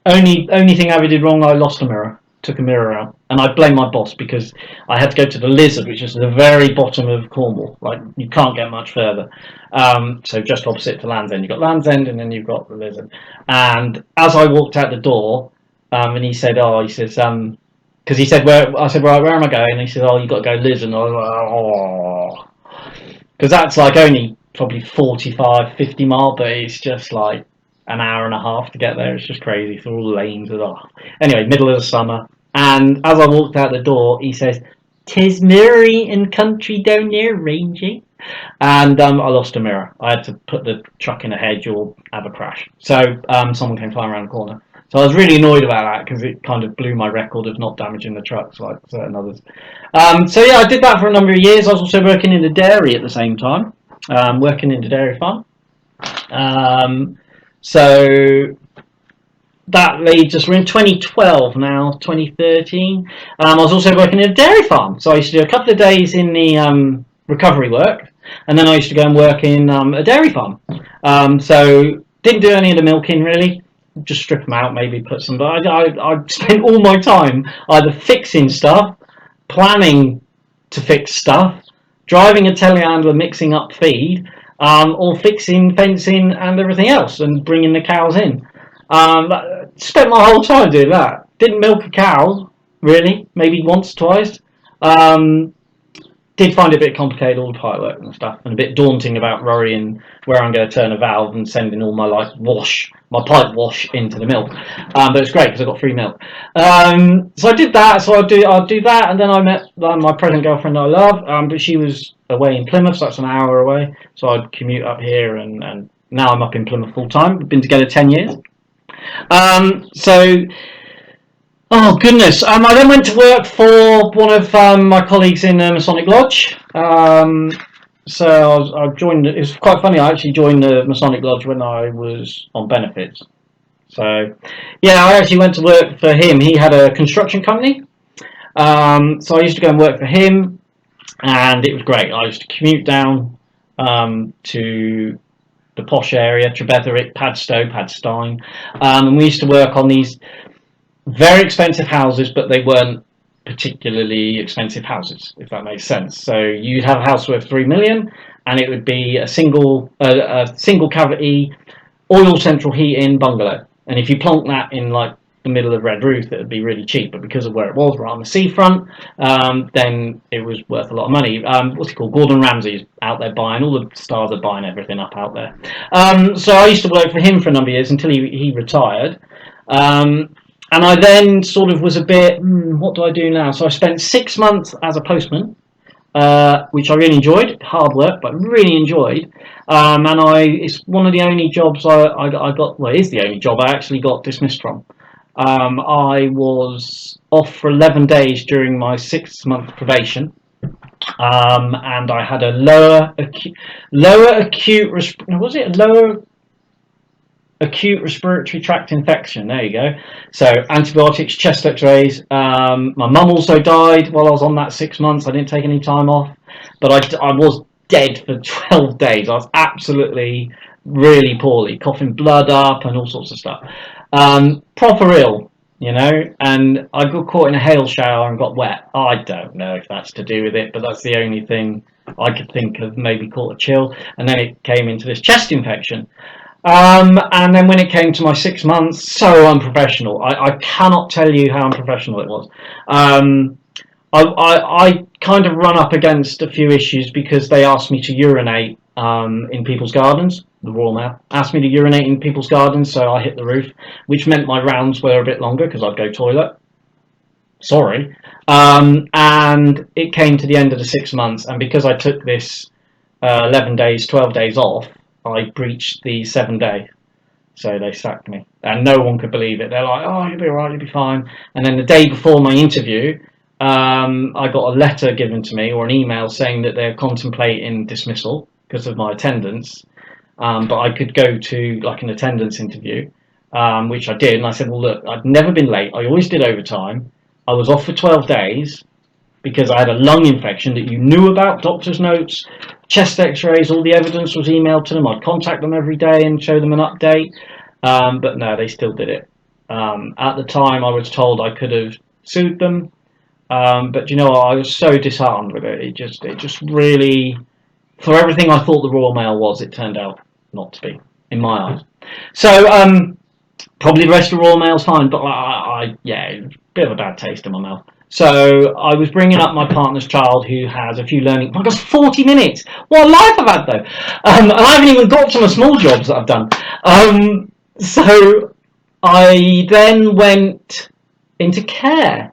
Only thing I ever did wrong, I lost a mirror. Took a mirror out, and I blame my boss because I had to go to the Lizard, which is at the very bottom of Cornwall. Like, you can't get much further. So just opposite to Land's End, you've got Land's End, and then you've got the Lizard. And as I walked out the door, and he said, because he said, where am I going? And he said, oh, you've got to go Lizard. And I was like, oh, because that's like only probably 45, 50 mile, but it's just like an hour and a half to get there. It's just crazy. It's all lanes and all. Anyway, middle of the summer. And as I walked out the door, he says, "'Tis mirrory and country down there, Rangy." And I lost a mirror. I had to put the truck in a hedge or have a crash. So someone came flying around the corner. So I was really annoyed about that because it kind of blew my record of not damaging the trucks like certain others. So yeah, I did that for a number of years. I was also working in the dairy at the same time, working in the dairy farm. So that leads us, we're in 2012 now, 2013. I was also working in a dairy farm. So I used to do a couple of days in the recovery work, and then I used to go and work in a dairy farm. So didn't do any of the milking really, just strip them out, maybe put some, but I spent all my time either fixing stuff, planning to fix stuff, driving a telehandler, mixing up feed, or fixing fencing and everything else, and bringing the cows in. Spent my whole time doing that. Didn't milk a cow, really, maybe once, twice. Did find it a bit complicated, all the pipe work and stuff, and a bit daunting about worrying where I'm going to turn a valve and sending all my my pipe wash into the milk. But it's great because I got free milk. So I did that. So I'll do that, and then I met my present girlfriend I love, but she was away in Plymouth, so that's an hour away. So I'd commute up here, and now I'm up in Plymouth full time. We've been together 10 years. Oh goodness! I then went to work for one of my colleagues in Masonic Lodge. So I joined. It was quite funny. I actually joined the Masonic Lodge when I was on benefits. So yeah, I actually went to work for him. He had a construction company. So I used to go and work for him, and it was great. I used to commute down to the posh area, Trebetherick, Padstow, Padstein, and we used to work on these very expensive houses, but they weren't particularly expensive houses, if that makes sense. So you'd have a house worth 3 million, and it would be a single cavity, oil central heating bungalow. And if you plonk that in like the middle of Red Roof, it would be really cheap. But because of where it was, right on the seafront, then it was worth a lot of money. What's it called? Gordon Ramsay's out there buying, all the stars are buying everything up out there. So I used to work for him for a number of years until he retired. And I then sort of was a bit, what do I do now? So I spent 6 months as a postman, which I really enjoyed. Hard work, but really enjoyed. And it's one of the only jobs I got, well, it is the only job I actually got dismissed from. I was off for 11 days during my 6 month probation, and I had a lower acute was it lower acute respiratory tract infection. There you go. So antibiotics, chest X-rays. My mum also died while I was on that 6 months. I didn't take any time off, but I was dead for 12 days. I was absolutely really poorly, coughing blood up and all sorts of stuff. Proper ill, you know, and I got caught in a hail shower and got wet. I don't know if that's to do with it, but that's the only thing I could think of. Maybe caught a chill, and then it came into this chest infection. And then when it came to my 6 months, so unprofessional. I cannot tell you how unprofessional it was. I kind of run up against a few issues because they asked me to urinate in people's gardens. The Royal Mail asked me to urinate in people's gardens, so I hit the roof, which meant my rounds were a bit longer because I'd go toilet. Sorry. And it came to the end of the 6 months, and because I took this 11 days, 12 days off, I breached the 7 day. So they sacked me. And no one could believe it. They're like, oh, you'll be all right, you'll be fine. And then the day before my interview, I got a letter given to me, or an email, saying that they're contemplating dismissal because of my attendance. But I could go to like an attendance interview, which I did. And I said, well, look, I've never been late. I always did overtime. I was off for 12 days because I had a lung infection that you knew about, doctor's notes, chest X-rays, all the evidence was emailed to them. I'd contact them every day and show them an update. But no, they still did it. At the time, I was told I could have sued them. But you know what? I was so disheartened with it. It just really, for everything I thought the Royal Mail was, it turned out not to be, in my eyes. So probably the rest of the Royal Mail's fine, but yeah, bit of a bad taste in my mouth. So I was bringing up my partner's child who has a few learning. Oh my gosh, 40 minutes! What a life I've had though! And I haven't even got to my small jobs that I've done. So I then went into care.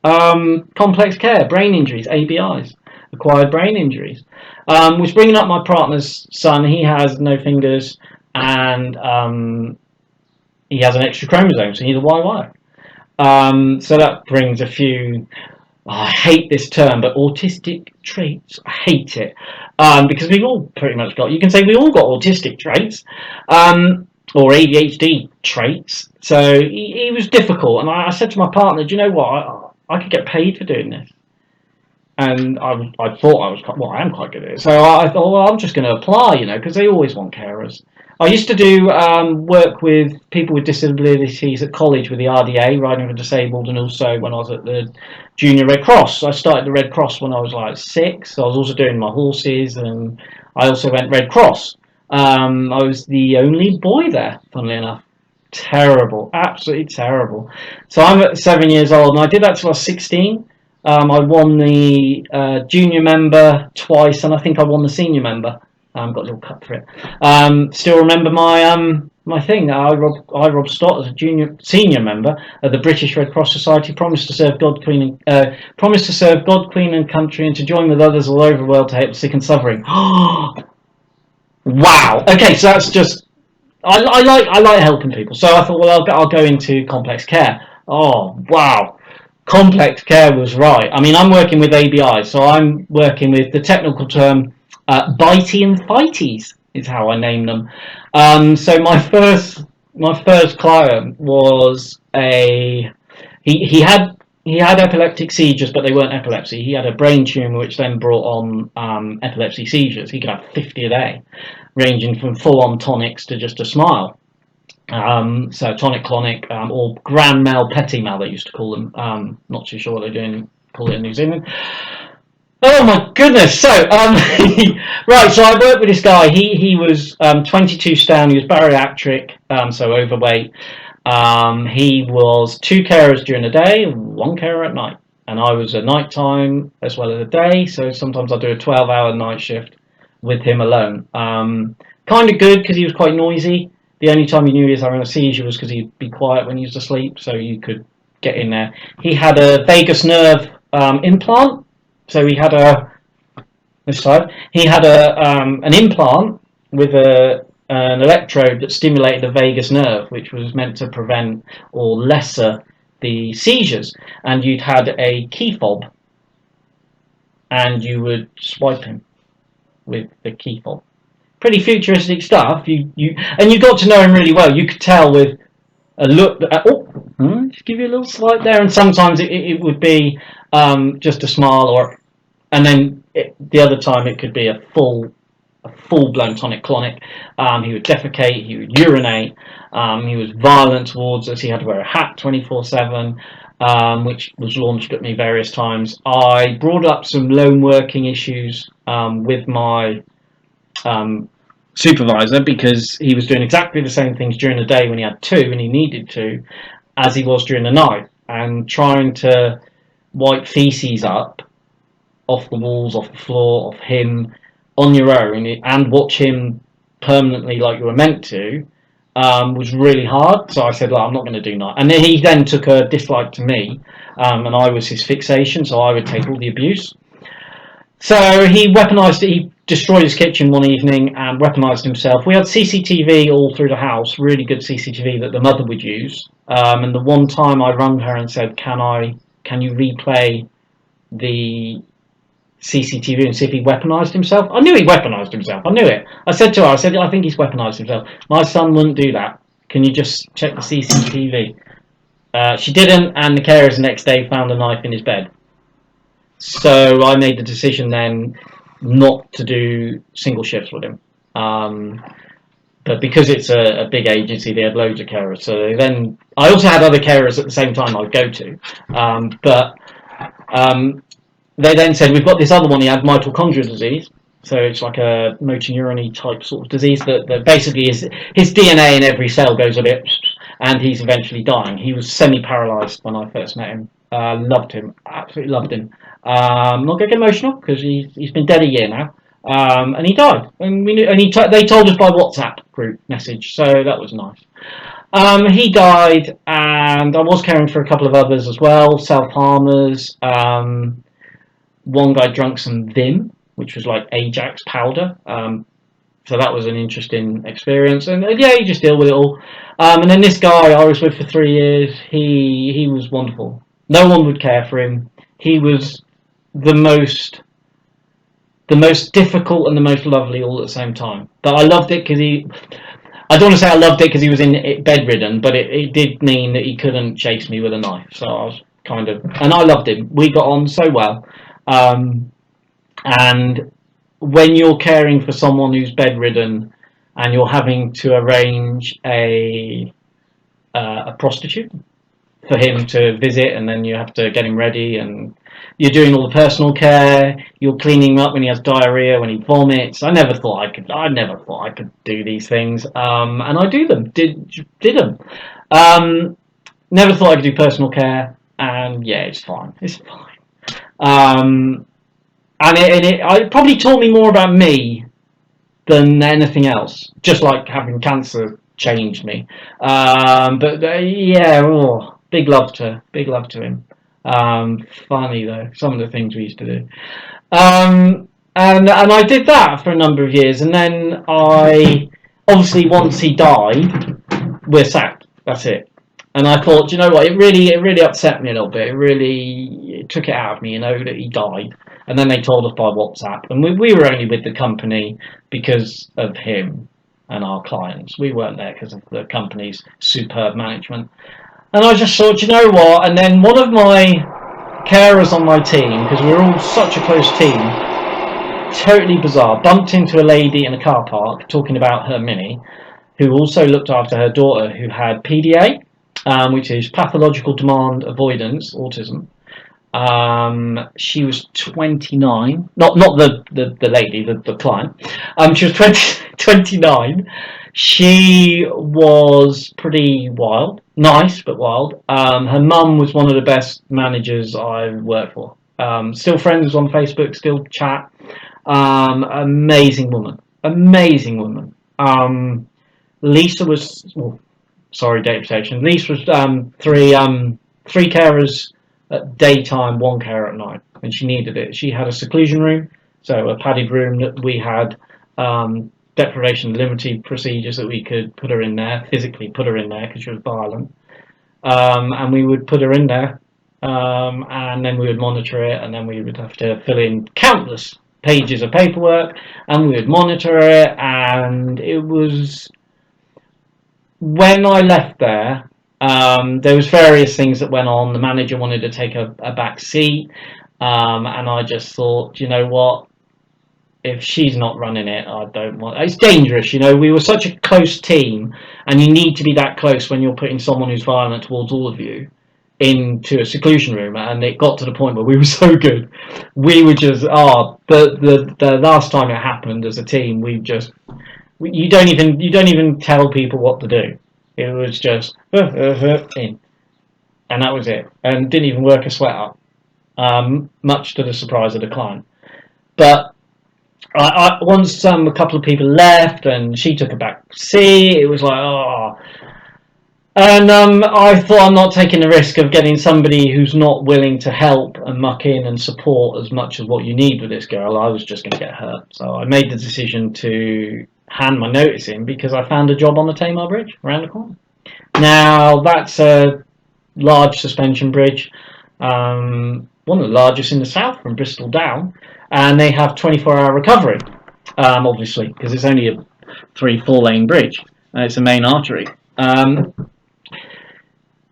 Complex care, brain injuries, ABIs, acquired brain injuries. Was bringing up my partner's son. He has no fingers and he has an extra chromosome, so he's a YY. So that brings a few, I hate this term, but autistic traits. I hate it. Because we've all pretty much got, you can say we all got autistic traits, or ADHD traits. So he was difficult. And I said to my partner, do you know what? I could get paid for doing this. And I thought I was, well, I am quite good at it. So I thought, well, I'm just going to apply, you know, because they always want carers. I used to do work with people with disabilities at college with the RDA, Riding for Disabled, and also when I was at the Junior Red Cross. I started the Red Cross when I was like 6. I was also doing my horses, and I also went Red Cross. I was the only boy there, funnily enough. Terrible, absolutely terrible. So I'm at 7 years old, and I did that till I was 16. I won the junior member twice, and I think I won the senior member. Got a little cut for it. Still remember my thing. Rob Stott, as a senior member of the British Red Cross Society, promised to serve God, Queen, and country, and to join with others all over the world to help the sick and suffering. Wow. Okay, so that's just. I like helping people, so I thought, well, I'll go into complex care. Oh wow. Complex care was right. I mean, I'm working with ABI, so I'm working with the technical term bitey and fighties is how I name them. So my first client was he had epileptic seizures, but they weren't epilepsy. He had a brain tumor, which then brought on epilepsy seizures. He could have 50 a day, ranging from full-on tonics to just a smile. So tonic clonic, or grand mal, petit mal, they used to call them. Not too sure what they call it in New Zealand. Oh my goodness! So right, so I worked with this guy. He was 22 stone. He was bariatric, so overweight. He was 2 carers during the day, 1 carer at night, and I was at night time as well as a day. So sometimes I do a 12-hour night shift with him alone. Kind of good because he was quite noisy. The only time you knew he was having a seizure was because he'd be quiet when he was asleep, so you could get in there. He had a vagus nerve implant, so he had an implant with a an electrode that stimulated the vagus nerve, which was meant to prevent or lesser the seizures. And you'd had a key fob, and you would swipe him with the key fob. Pretty futuristic stuff. And you got to know him really well. You could tell with a look. Just give you a little swipe there, and sometimes it would be just a smile, and then the other time it could be a full-blown tonic-clonic. He would defecate, he would urinate, he was violent towards us, he had to wear a hat 24/7, which was launched at me various times. I brought up some lone working issues with my supervisor, because he was doing exactly the same things during the day when he had to and he needed to, as he was during the night, and trying to wipe feces up off the walls, off the floor, off him on your own, and watch him permanently like you were meant to, was really hard. So I said, "Look, I'm not going to do night." And then he took a dislike to me, and I was his fixation, so I would take all the abuse. So he weaponised it. He destroyed his kitchen one evening and weaponised himself. We had CCTV all through the house, really good CCTV that the mother would use. And the one time I rang her and said, can you replay the CCTV and see if he weaponised himself? I knew he weaponised himself. I knew it. I said to her, I think he's weaponised himself. My son wouldn't do that. Can you just check the CCTV? She didn't, and the carers the next day found a knife in his bed. So I made the decision then not to do single shifts with him. But because it's a big agency, they had loads of carers. So I also had other carers at the same time I'd go to. They then said, we've got this other one, he had mitochondrial disease. So it's like a motor neurone type sort of disease that basically is his DNA in every cell goes a bit, and he's eventually dying. He was semi-paralysed when I first met him. Loved him, absolutely loved him. I'm not going to get emotional because he's been dead a year now, and he died. And they told us by WhatsApp group message, so that was nice. He died, and I was caring for a couple of others as well, self-harmers. One guy drank some Vim, which was like Ajax powder. So that was an interesting experience. And yeah, you just deal with it all. And then this guy I was with for 3 years, he was wonderful. No one would care for him. He was the most difficult and the most lovely all at the same time. But I loved it because I don't want to say I loved it because he was bedridden, but it did mean that he couldn't chase me with a knife. So I was and I loved him. We got on so well. And when you're caring for someone who's bedridden and you're having to arrange a prostitute for him to visit, and then you have to get him ready, and you're doing all the personal care, you're cleaning him up when he has diarrhea, when he vomits. I never thought I could do these things, and I do them. Did them. Never thought I could do personal care, and yeah, it's fine. It's fine. And it probably taught me more about me than anything else. Just like having cancer changed me. Yeah, big love to him. Funny though, some of the things we used to do. And I did that for a number of years, and then obviously once he died, we're sacked. That's it. And I thought, you know what? It really upset me a little bit. It took it out of me, that he died. And then they told us by WhatsApp, and we were only with the company because of him and our clients. We weren't there because of the company's superb management. And I just thought, you know what? And then one of my carers on my team, because we're all such a close team, totally bizarre, bumped into a lady in a car park talking about her Mini, who also looked after her daughter who had PDA, which is pathological demand avoidance, autism. She was 29, not the lady, the client. She was 29. She was pretty wild, nice but wild. Her mum was one of the best managers I've worked for. Still friends on Facebook, still chat. Amazing woman. Lisa was, data protection. Lisa was three carers at daytime, one carer at night, and she needed it. She had a seclusion room, so a padded room that we had deprivation of liberty procedures that we could put her in there, physically put her in there because she was violent. And we would put her in there, and then we would monitor it, and then we would have to fill in countless pages of paperwork, and we would monitor it. And it was, when I left there, there was various things that went on. The manager wanted to take a back seat, and I just thought, you know what? If she's not running it, I don't want. It's dangerous, you know. We were such a close team, and you need to be that close when you're putting someone who's violent towards all of you into a seclusion room. And it got to the point where we were so good, we were just the last time it happened as a team, you don't even tell people what to do. It was just in, and that was it, and didn't even work a sweat up, much to the surprise of the client. But once a couple of people left and she took a back seat, it was like, oh. And I thought, I'm not taking the risk of getting somebody who's not willing to help and muck in and support as much as what you need with this girl. I was just going to get hurt. So I made the decision to hand my notice in because I found a job on the Tamar Bridge around the corner. Now, that's a large suspension bridge, one of the largest in the south, from Bristol down. And they have 24-hour recovery, obviously, because it's only a 3-4 lane bridge. And it's a main artery.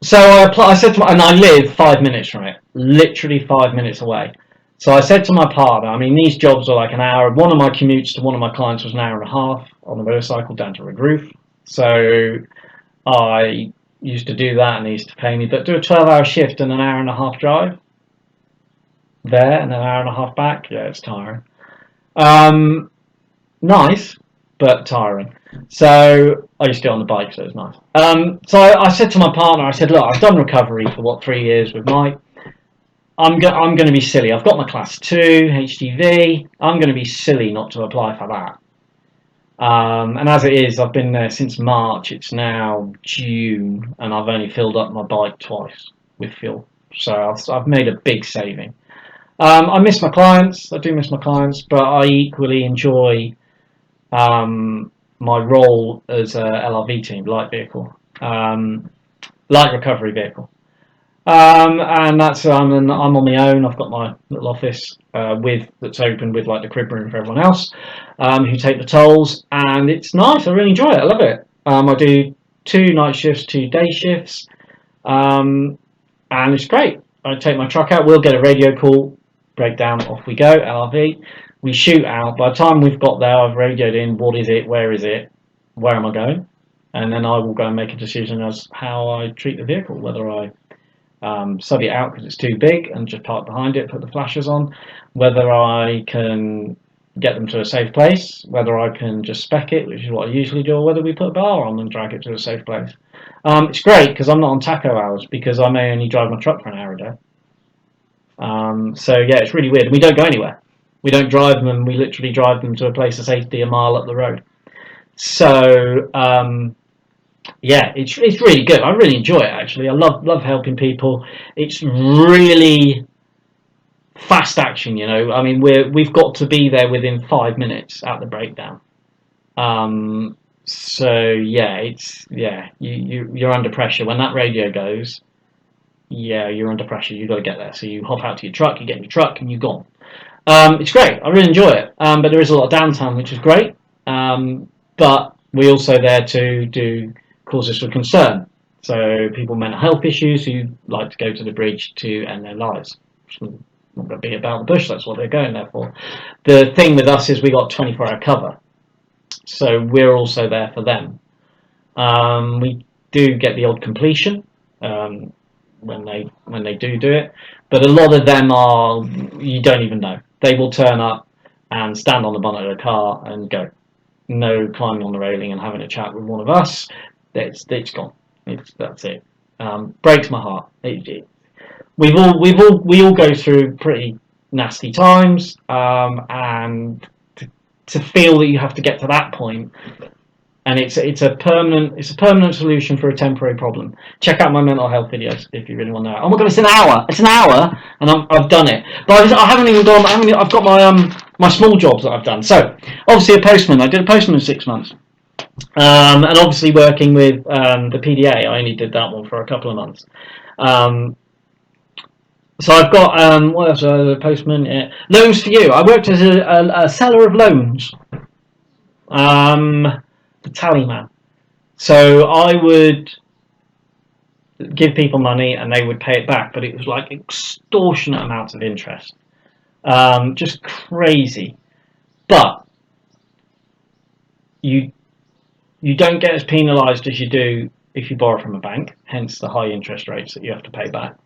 So I said to and I live 5 minutes from it, literally 5 minutes away. So I said to my partner, I mean, these jobs are like an hour. One of my commutes to one of my clients was an hour and a half on the motorcycle down to Redroof. So I used to do that, and they used to pay me. But do a 12-hour shift and an hour and a half drive there and an hour and a half back, yeah, it's tiring. Nice, but tiring. So I used to do it on the bike, so it's nice. So I said to my partner, I said, look, I've done recovery for 3 years with Mike. I'm going to be silly. I've got my class 2 HGV. I'm going to be silly not to apply for that. And as it is, I've been there since March. It's now June, and I've only filled up my bike twice with fuel. So I've made a big saving. I miss my clients. I do miss my clients, but I equally enjoy my role as a LRV team, light vehicle, light recovery vehicle. And that's I'm on my own. I've got my little office that's open with like the crib room for everyone else who take the tolls, and it's nice. I really enjoy it. I love it. I do 2 night shifts, 2 day shifts, and it's great. I take my truck out. We'll get a radio call. Breakdown, off we go, LRV. We shoot out. By the time we've got there, I've radioed in, what is it, where is it, where am I going? And then I will go and make a decision as how I treat the vehicle, whether I sub it out because it's too big and just park behind it, put the flashers on, whether I can get them to a safe place, whether I can just spec it, which is what I usually do, or whether we put a bar on and drag it to a safe place. It's great because I'm not on taco hours, because I may only drive my truck for an hour a day. So yeah, it's really weird. We don't go anywhere. We don't drive them. We literally drive them to a place of safety a mile up the road. So yeah, it's really good. I really enjoy it, actually. I love helping people. It's really fast action, you know. I mean, we've got to be there within 5 minutes at the breakdown. So yeah, you're under pressure when that radio goes. Yeah, you're under pressure. You've got to get there. So you hop out to your truck, you get in your truck, and you're gone. It's great. I really enjoy it. But there is a lot of downtime, which is great. But we're also there to do causes for concern. So people with mental health issues who like to go to the bridge to end their lives. It's not going to be about the bush. That's what they're going there for. The thing with us is we got 24-hour cover. So we're also there for them. We do get the odd completion. When they do it, but a lot of them are, you don't even know. They will turn up and stand on the bonnet of the car and go. No climbing on the railing and having a chat with one of us. It's gone. That's it. Breaks my heart. We all go through pretty nasty times, and to feel that you have to get to that point. And it's a permanent solution for a temporary problem. Check out my mental health videos if you really want to know. Oh my god, it's an hour! It's an hour, and I've done it. But I haven't even gone. I've got my small jobs that I've done. So obviously a postman. I did a postman for 6 months. And obviously working with the PDA, I only did that one for a couple of months. So I've got, what else? A postman. Loans for You. I worked as a seller of loans. The tally man. So I would give people money and they would pay it back, but it was like extortionate amounts of interest. Just crazy. But you don't get as penalised as you do if you borrow from a bank, hence the high interest rates that you have to pay back.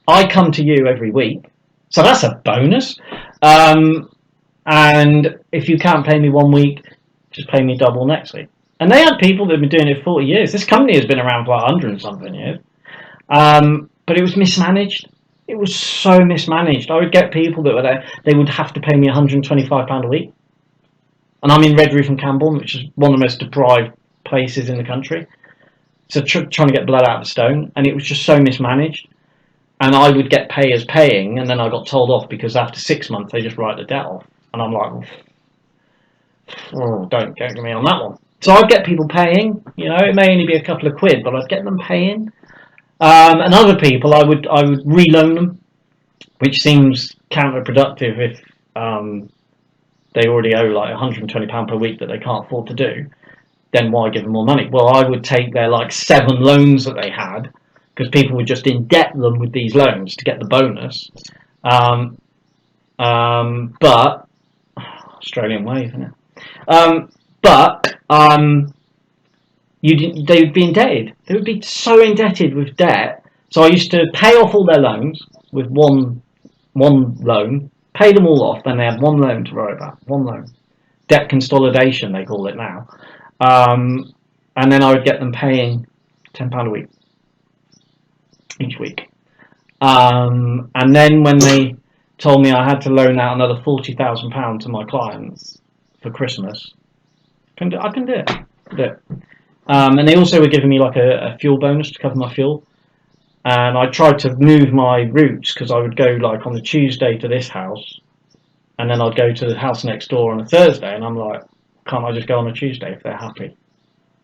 I come to you every week, so that's a bonus. And if you can't pay me 1 week, just pay me double next week. And they had people that have been doing it 40 years. This company has been around for like 100 and something years. But it was mismanaged. It was so mismanaged. I would get people that were there, they would have to pay me £125 a week. And I'm in Redruth and Camborne, which is one of the most deprived places in the country. So trying to get blood out of a stone. And it was just so mismanaged. And I would get pay as paying, and then I got told off because after 6 months they just write the debt off. And I'm like, oh, don't get me on that one. So I'd get people paying. You know, it may only be a couple of quid, but I'd get them paying. And other people, I would reloan them, which seems counterproductive if they already owe like £120 per week that they can't afford to do. Then why give them more money? Well, I would take their like 7 loans that they had, because people would just indebt them with these loans to get the bonus. But Australian way, isn't it? They would be indebted. They would be so indebted with debt. So I used to pay off all their loans with one loan, pay them all off, then they had one loan to worry about. One loan. Debt consolidation, they call it now. And then I would get them paying £10 a week. Each week. And then when they told me I had to loan out another £40,000 to my clients for Christmas, I can do it. And they also were giving me like a fuel bonus to cover my fuel. And I tried to move my routes because I would go like on the Tuesday to this house, and then I'd go to the house next door on a Thursday, and I'm like, can't I just go on a Tuesday if they're happy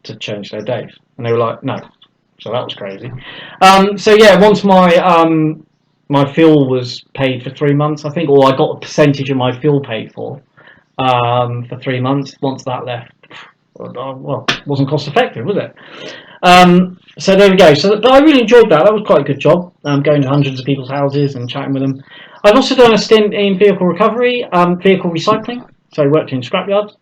to change their days? And they were like, no. So that was crazy. So yeah, once my fuel was paid for 3 months, I think, or I got a percentage of my fuel paid for 3 months. Once that left, well, it wasn't cost effective, was it? So there we go. But I really enjoyed that. That was quite a good job. Going to hundreds of people's houses and chatting with them. I've also done a stint in vehicle recovery, vehicle recycling. So I worked in scrapyards,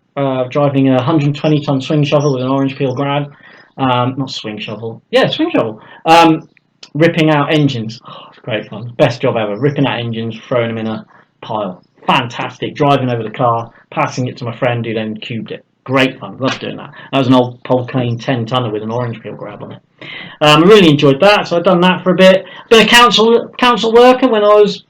driving a 120-ton swing shovel with an orange peel grab. Not swing shovel. Yeah, swing shovel. Ripping out engines. Oh, it's great fun. Best job ever. Ripping out engines, throwing them in a pile. Fantastic. Driving over the car, passing it to my friend who then cubed it. Great fun. Loved doing that. That was an old Polklane 10-tonner with an orange peel grab on it. I really enjoyed that, so I've done that for a bit. Been a council worker when I was...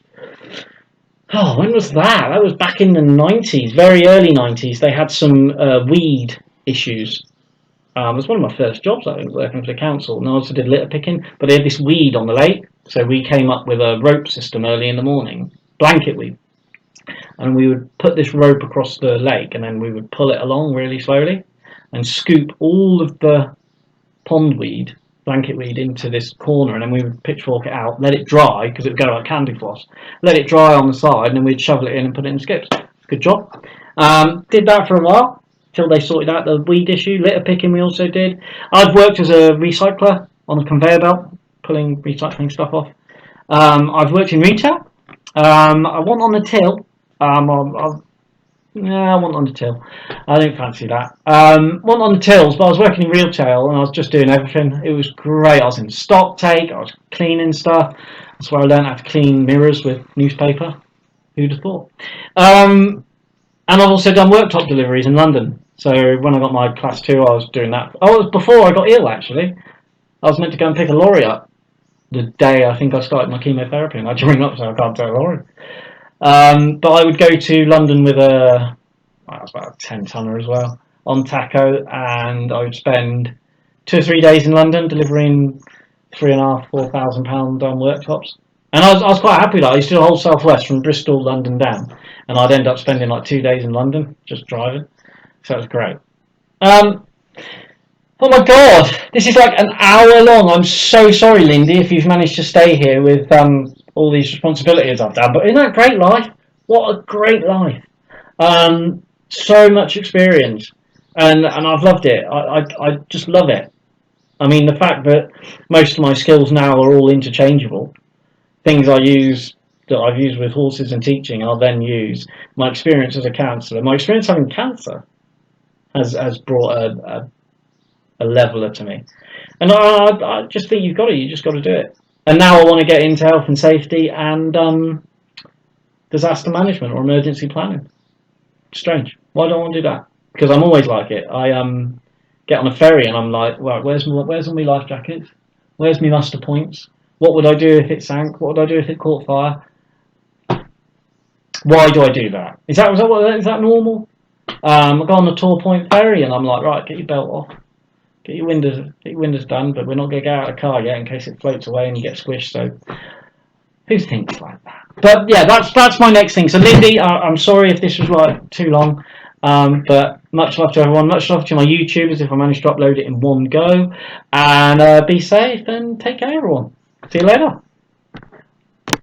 Oh, when was that? That was back in the 90s, very early 90s. They had some weed issues. It was one of my first jobs, I think, working for the council. And I also did litter picking, but they had this weed on the lake. So we came up with a rope system early in the morning, blanket weed. And we would put this rope across the lake, and then we would pull it along really slowly and scoop all of the pondweed, blanket weed, into this corner, and then we would pitchfork it out, let it dry, because it would go like candy floss, let it dry on the side, and then we'd shovel it in and put it in skips. Good job. Did that for a while, till they sorted out the weed issue. Litter picking we also did. I've worked as a recycler on a conveyor belt, pulling recycling stuff off. I've worked in retail. I want on the till. I want on the till. I don't fancy that. Want on the tills, but I was working in retail and I was just doing everything. It was great. I was in stock take. I was cleaning stuff. That's where I learned how to clean mirrors with newspaper. Who'd have thought? And I've also done worktop deliveries in London. So when I got my class 2, I was doing that. Oh, it was before I got ill, actually. I was meant to go and pick a lorry up the day I think I started my chemotherapy, and I had to ring up and say I can't take a lorry. But I would go to London with it was about a 10-tonner as well, on taco, and I would spend 2 or 3 days in London delivering £3,500–4,000 on worktops. And I was quite happy with that. I used to do the whole southwest from Bristol, London down. and I'd end up spending like 2 days in London just driving. So it was great. Oh my god, this is like an hour long. I'm so sorry, Lindy, if you've managed to stay here with all these responsibilities I've done. But isn't that great life? What a great life. So much experience, and I've loved it. I just love it. I mean, the fact that most of my skills now are all interchangeable. Things I use that I've used with horses and teaching, I'll then use. My experience as a counsellor, my experience having cancer has brought a leveler to me. And I just think you just got to do it. And now I want to get into health and safety and disaster management or emergency planning. Strange. Why don't I want to do that? Because I'm always like it. I get on a ferry and I'm like, right, where's all my life jackets? Where's my muster points? What would I do if it sank? What would I do if it caught fire? Why do I do that? Is that normal? I go on the Tor Point ferry and I'm like, right, get your belt off, get your windows done, but we're not going to get out of the car yet in case it floats away and you get squished. So who thinks like that? But yeah, that's my next thing. So Lindy, I'm sorry if this was like too long, but much love to everyone. Much love to my YouTubers if I manage to upload it in one go. And be safe and take care, everyone. See you later.